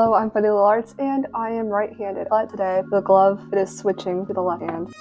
Hello, I'm Vanilla Arts and I am right-handed, but today the glove it is switching to the left hand.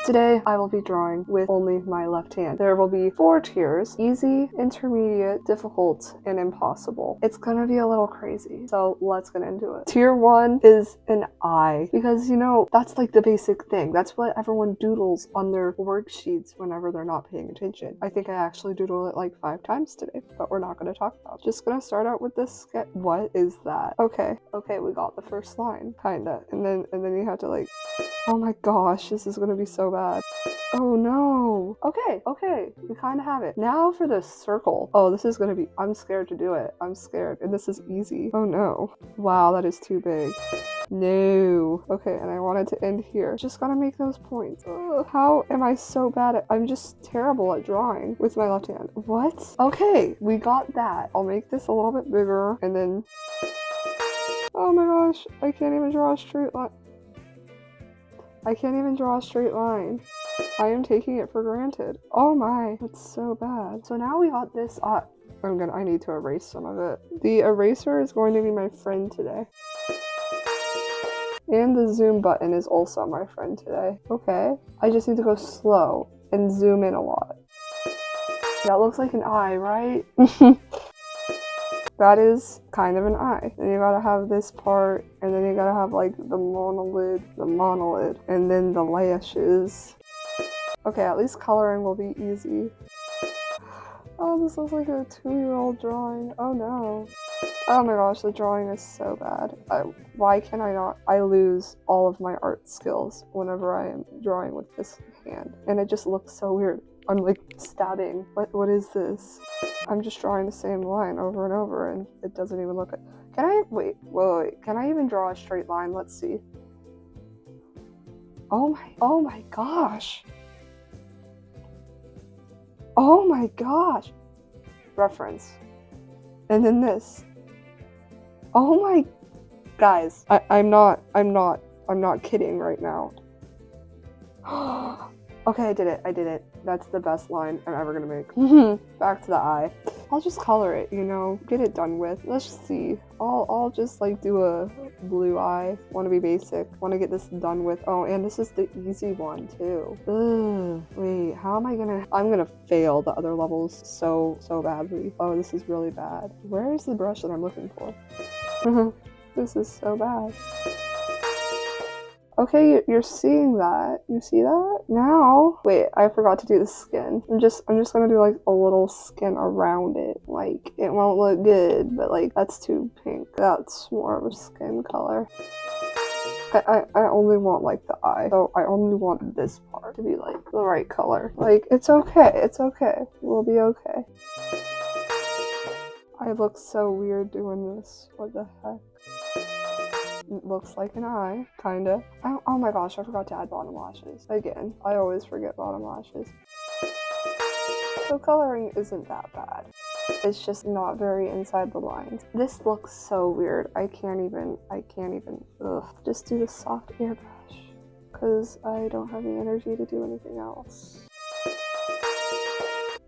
Today I will be drawing with only my left hand. There will be 4 tiers: easy, intermediate, difficult, and impossible. It's gonna be a little crazy, so let's get into it. Tier 1 is an eye, because you know, that's like the basic thing. That's what everyone doodles on their worksheets whenever they're not paying attention. I think I actually doodled it like 5 times today, but we're not gonna talk about it. Just gonna start out with this sketch. What is that? Okay, we got the first line, kinda. And then you have to like, oh my gosh, this is gonna be so bad. Oh no. Okay, we kind of have it. Now for the circle. Oh, this is gonna be, I'm scared to do it. I'm scared. And this is easy. Oh no. Wow, that is too big. No. Okay, and I wanted to end here. Just gotta make those points. Ugh, how am I so bad at, I'm just terrible at drawing with my left hand. What? Okay, we got that. I'll make this a little bit bigger and then, oh my gosh, I can't even draw a straight line. I can't even draw a straight line. I am taking it for granted. Oh my, that's so bad. So now we got this, I need to erase some of it. The eraser is going to be my friend today. And the zoom button is also my friend today. Okay, I just need to go slow and zoom in a lot. That looks like an eye, right? That is kind of an eye. Then you gotta have this part, and then you gotta have like the monolid, and then the lashes. Okay, at least coloring will be easy. Oh, this looks like a 2-year-old drawing. Oh no. Oh my gosh, the drawing is so bad. Why can I not? I lose all of my art skills whenever I am drawing with this hand. And it just looks so weird. I'm like stabbing. What is this? I'm just drawing the same line over and over and it doesn't even look. Can I, wait, can I even draw a straight line? Let's see. Oh my gosh. Oh my gosh. Reference. And then this. Oh my, guys, I'm not kidding right now. Okay, I did it. That's the best line I'm ever gonna make. Back to the eye. I'll just color it, you know, get it done with. Let's just see. I'll just like do a blue eye. Want to be basic. Want to get this done with. Oh, and this is the easy one too. Ugh. Wait, how am I gonna? I'm gonna fail the other levels so badly. Oh, this is really bad. Where is the brush that I'm looking for? This is so bad. Okay, you're seeing that. You see that? Now, wait, I forgot to do the skin. I'm just gonna do like a little skin around it. Like, it won't look good, but like, that's too pink. That's more of a skin color. I only want like the eye. So I only want this part to be like the right color. Like, it's okay. We'll be okay. I look so weird doing this. What the heck? It looks like an eye, kinda. Oh my gosh, I forgot to add bottom lashes. Again, I always forget bottom lashes. So coloring isn't that bad. It's just not very inside the lines. This looks so weird. I can't even, ugh. Just do the soft airbrush, because I don't have the energy to do anything else.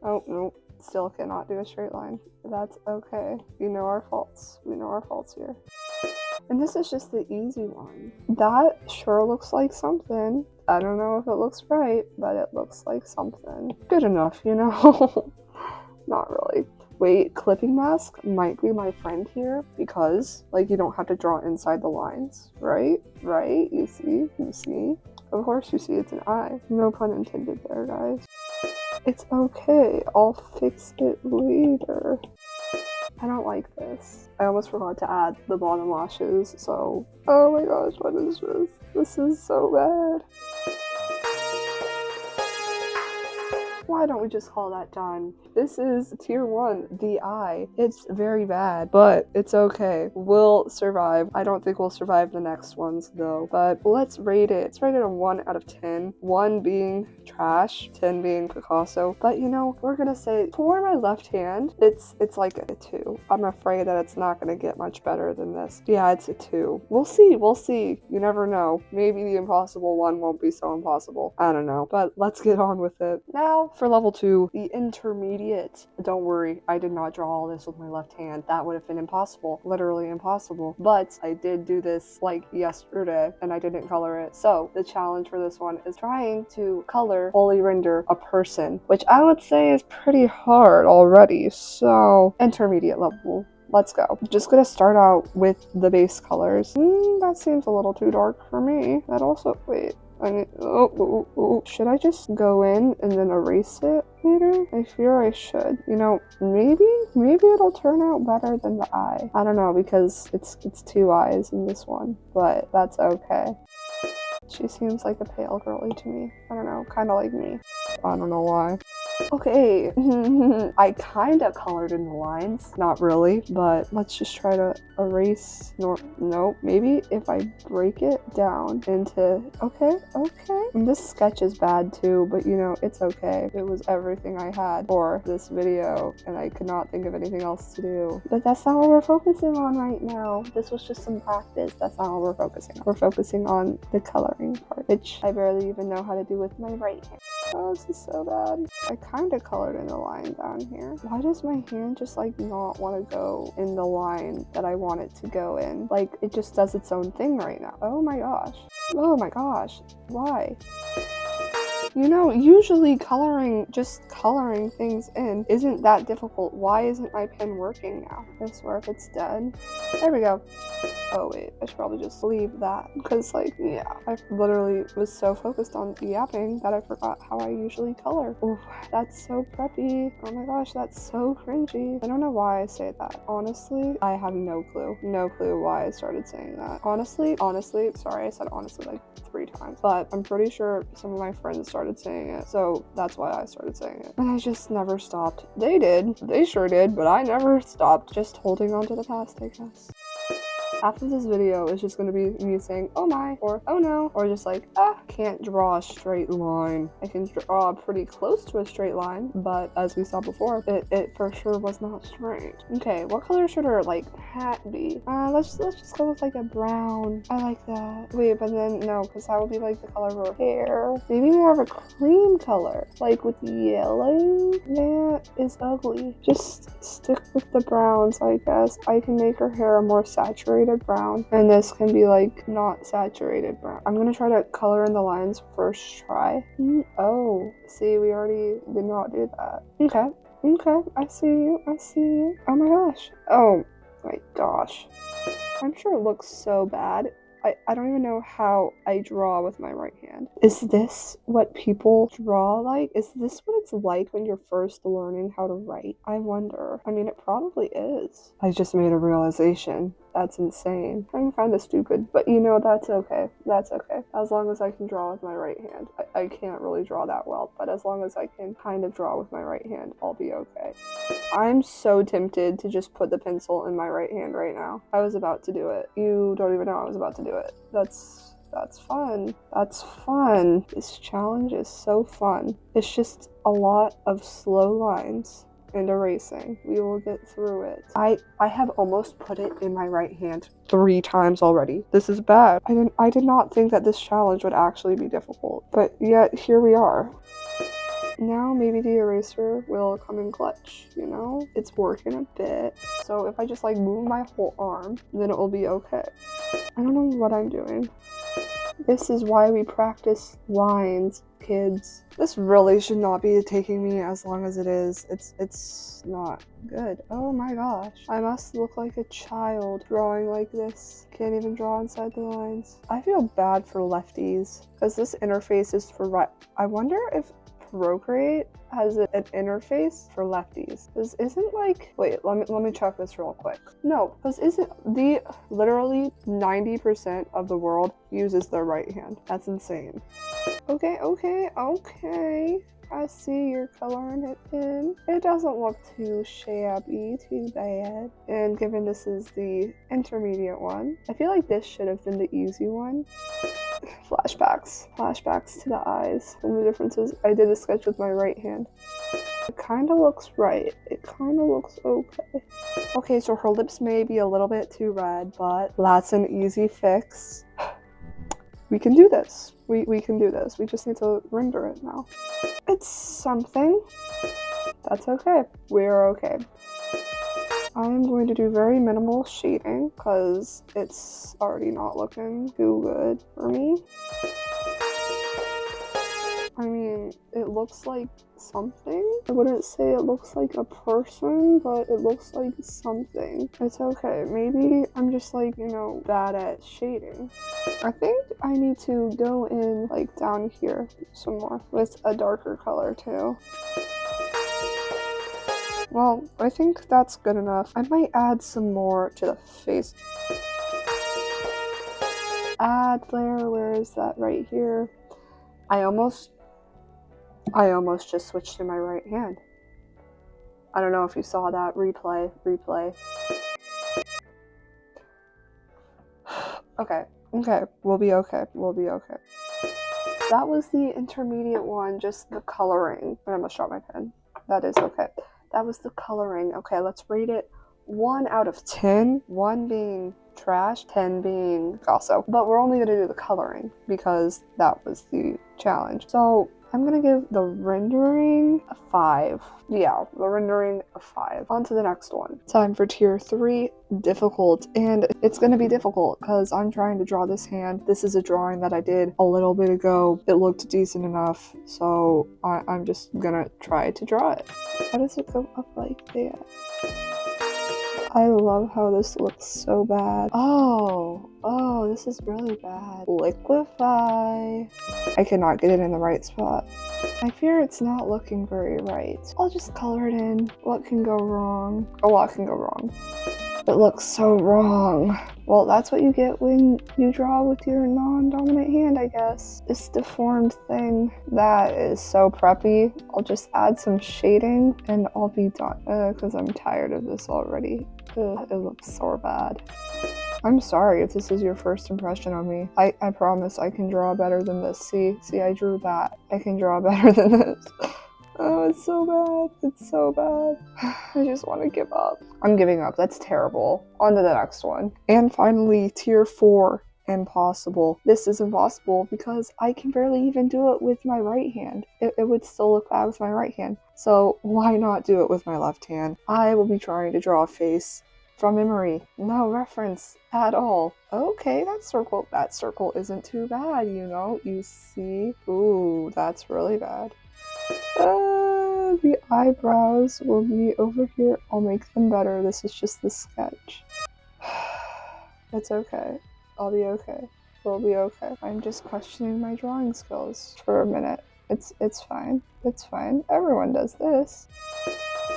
Oh, nope. Still cannot do a straight line. That's okay. We know our faults. We know our faults here. And this is just the easy one. That sure looks like something. I don't know if it looks right, but it looks like something. Good enough, you know? Not really. Wait, clipping mask might be my friend here because, like, you don't have to draw inside the lines, right? Right? You see? Of course you see it's an eye. No pun intended there, guys. It's okay. I'll fix it later. I don't like this. I almost forgot to add the bottom lashes, so... Oh my gosh, what is this? This is so bad. Why don't we just call that done? This is tier 1, the eye. It's very bad, but it's okay. We'll survive. I don't think we'll survive the next ones though, but let's rate it. Let's rate it a 1 out of 10. 1 being trash, 10 being Picasso. But you know, we're gonna say for my left hand, it's like a 2. I'm afraid that it's not gonna get much better than this. Yeah, it's a 2. We'll see. You never know. Maybe the impossible one won't be so impossible. I don't know, but let's get on with it. Now For level 2, the intermediate. Don't worry, I did not draw all this with my left hand. That would have been impossible, literally impossible. But I did do this like yesterday and I didn't color it. So the challenge for this one is trying to fully render a person, which I would say is pretty hard already. So intermediate level. Let's go. Just gonna start out with the base colors. That seems a little too dark for me. That also, wait. Should I just go in and then erase it later? I fear I should. You know, maybe it'll turn out better than the eye. I don't know, because it's 2 eyes in this one, but that's okay. She seems like a pale girly to me. I don't know, kind of like me. I don't know why. Okay, I kind of colored in the lines. Not really, but let's just try to erase. No, maybe if I break it down into, okay. And this sketch is bad too, but you know, it's okay. It was everything I had for this video, and I could not think of anything else to do. But that's not what we're focusing on right now. This was just some practice. That's not what we're focusing on. We're focusing on the coloring part, which I barely even know how to do with my right hand. Oh, this is so bad. I kind of colored in the line down here. Why does my hand just like not want to go in the line that I want it to go in? Like, it just does its own thing right now. Oh my gosh. Oh my gosh. Why? You know, usually just coloring things in isn't that difficult. Why isn't my pen working now? I swear if it's dead. There we go. Oh wait, I should probably just leave that because like, yeah, I literally was so focused on yapping that I forgot how I usually color. Ooh, that's so preppy. Oh my gosh, that's so cringy. I don't know why I say that. Honestly, I have no clue. No clue why I started saying that. Honestly, sorry, I said honestly like 3 times, but I'm pretty sure some of my friends started saying it, so that's why I started saying it. And I just never stopped. They did. They sure did, but I never stopped. Just holding on to the past, I guess. Half of this video is just gonna be me saying, oh my, or oh no, or just like, can't draw a straight line. I can draw pretty close to a straight line, but as we saw before, it for sure was not straight. Okay, what color should her like hat be? Let's just go with like a brown. I like that. Wait, but then no, because that would be like the color of her hair. Maybe more of a cream color, like with yellow. That is ugly. Just stick with the browns, I guess. I can make her hair a more saturated brown, and this can be like not saturated brown. I'm gonna try to color in the lines first try. Oh, see, we already did not do that. Okay, I see you. Oh my gosh. Oh my gosh. I'm sure it looks so bad. I don't even know how I draw with my right hand. Is this what people draw like? Is this what it's like when you're first learning how to write? I wonder. I mean, it probably is. I just made a realization. That's insane. I'm kind of stupid, but you know, that's okay. That's okay. As long as I can draw with my right hand. I can't really draw that well, but as long as I can kind of draw with my right hand, I'll be okay. I'm so tempted to just put the pencil in my right hand right now. I was about to do it. You don't even know I was about to do it. That's fun. That's fun. This challenge is so fun. It's just a lot of slow lines and erasing. We will get through it. I have almost put it in my right hand 3 times already. This is bad. I did not think that this challenge would actually be difficult, but yet here we are. Now maybe the eraser will come in clutch, you know? It's working a bit. So if I just like move my whole arm, then it will be okay. I don't know what I'm doing. This is why we practice lines, kids. This really should not be taking me as long as it is. It's not good. Oh my gosh. I must look like a child drawing like this. Can't even draw inside the lines. I feel bad for lefties because this interface is for right. I wonder if Procreate has an interface for lefties. This isn't like, wait, let me check this real quick. No, because isn't literally 90% of the world uses their right hand. That's insane. Okay. I see you're coloring it in. It doesn't look too shabby, too bad. And given this is the intermediate one, I feel like this should have been the easy one. Flashbacks to the eyes. And the difference is I did the sketch with my right hand. It kind of looks right. It kind of looks okay. Okay, so her lips may be a little bit too red, but that's an easy fix. We can do this. We can do this. We just need to render it now. It's something. That's okay. We're okay. I'm going to do very minimal shading because it's already not looking too good for me. I mean, it looks like something. I wouldn't say it looks like a person, but it looks like something. It's okay. Maybe I'm just like, you know, bad at shading. I think I need to go in like down here some more with a darker color too. Well, I think that's good enough. I might add some more to the face. Add layer, where is that? Right here. I almost just switched to my right hand. I don't know if you saw that. Replay. Okay, we'll be okay. That was the intermediate one, just the coloring. I almost dropped my pen. That is okay. That was the coloring. Okay, let's rate it 1 out of 10. 1 being trash, 10 being also. But we're only gonna do the coloring because that was the challenge. So I'm gonna give the rendering a 5. Yeah, the rendering a 5. On to the next one. Time for tier 3, difficult. And it's gonna be difficult because I'm trying to draw this hand. This is a drawing that I did a little bit ago. It looked decent enough, so I'm just gonna try to draw it. How does it go up like that? I love how this looks so bad. Oh, this is really bad. Liquify. I cannot get it in the right spot. I fear it's not looking very right. I'll just color it in. What can go wrong? A lot can go wrong. It looks so wrong. Well, that's what you get when you draw with your non-dominant hand, I guess. This deformed thing. That is so preppy. I'll just add some shading and I'll be done. Because I'm tired of this already. It looks so bad. I'm sorry if this is your first impression of me. I promise I can draw better than this. See, I drew that. I can draw better than this. Oh, it's so bad. It's so bad. I just want to give up. I'm giving up. That's terrible. On to the next one. And finally, tier 4, impossible. This is impossible because I can barely even do it with my right hand. It would still look bad with my right hand. So why not do it with my left hand? I will be trying to draw a face from memory. No reference at all. Okay, that circle isn't too bad, you know? You see? Ooh, that's really bad. The eyebrows will be over here. I'll make them better. This is just the sketch. It's okay. I'll be okay. We'll be okay. I'm just questioning my drawing skills for a minute. It's fine. It's fine. Everyone does this.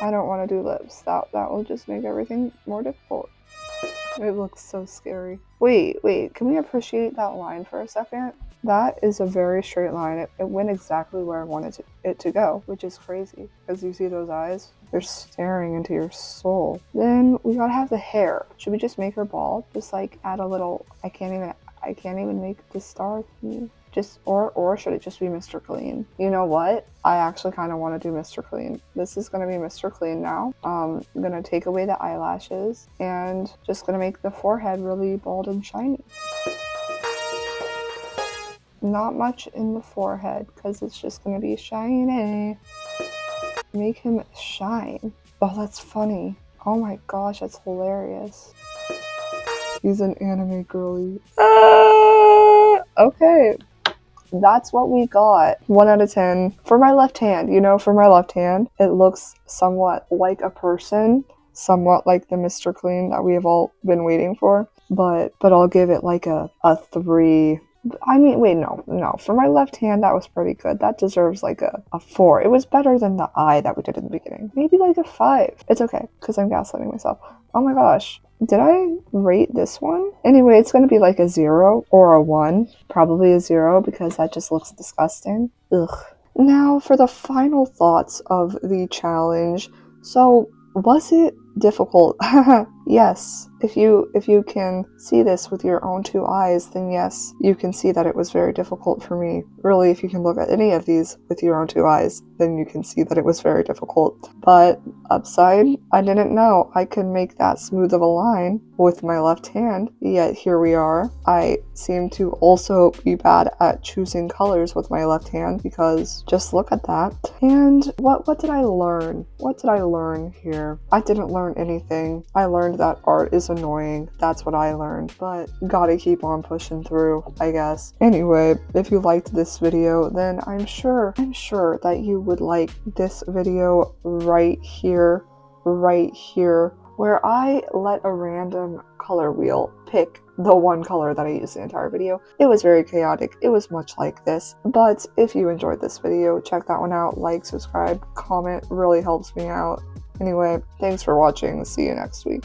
I don't want to do lips. That will just make everything more difficult. It looks so scary. Wait. Can we appreciate that line for a second? That is a very straight line. It went exactly where I wanted it to go, which is crazy. Because you see those eyes? They're staring into your soul. Then we gotta have the hair. Should we just make her bald? Just like add a little, I can't even make the star theme. Just, or should it just be Mr. Clean? You know what? I actually kind of want to do Mr. Clean. This is going to be Mr. Clean now. I'm going to take away the eyelashes and just going to make the forehead really bald and shiny. Not much in the forehead because it's just going to be shiny. Make him shine. Oh, that's funny. Oh my gosh, that's hilarious. He's an anime girly. Okay. That's what we got. 1 out of 10. For my left hand, for my left hand, it looks somewhat like a person, somewhat like the Mr. Clean that we have all been waiting for, but I'll give it like a 3. I mean, wait, no. For my left hand, that was pretty good. That deserves like a 4. It was better than the eye that we did in the beginning. Maybe like a 5. It's okay, because I'm gaslighting myself. Oh my gosh. Did I rate this one? Anyway, it's going to be like a 0 or a 1. Probably a 0 because that just looks disgusting. Ugh. Now for the final thoughts of the challenge. So, was it difficult? yes, if you can see this with your own two eyes, then yes, you can see that it was very difficult for me. Really, if you can look at any of these with your own two eyes, then you can see that it was very difficult. But upside, I didn't know I could make that smooth of a line with my left hand, yet here we are. I seem to also be bad at choosing colors with my left hand, because just look at that. And what did I learn? What did I learn here? I didn't learn anything. I learned that art is annoying. That's what I learned, but gotta keep on pushing through, I guess. Anyway, if you liked this video, then I'm sure that you would like this video right here, where I let a random color wheel pick the one color that I used the entire video. It was very chaotic. It was much like this. But if you enjoyed this video, check that one out. Like, subscribe, comment, really helps me out. Anyway, thanks for watching. See you next week.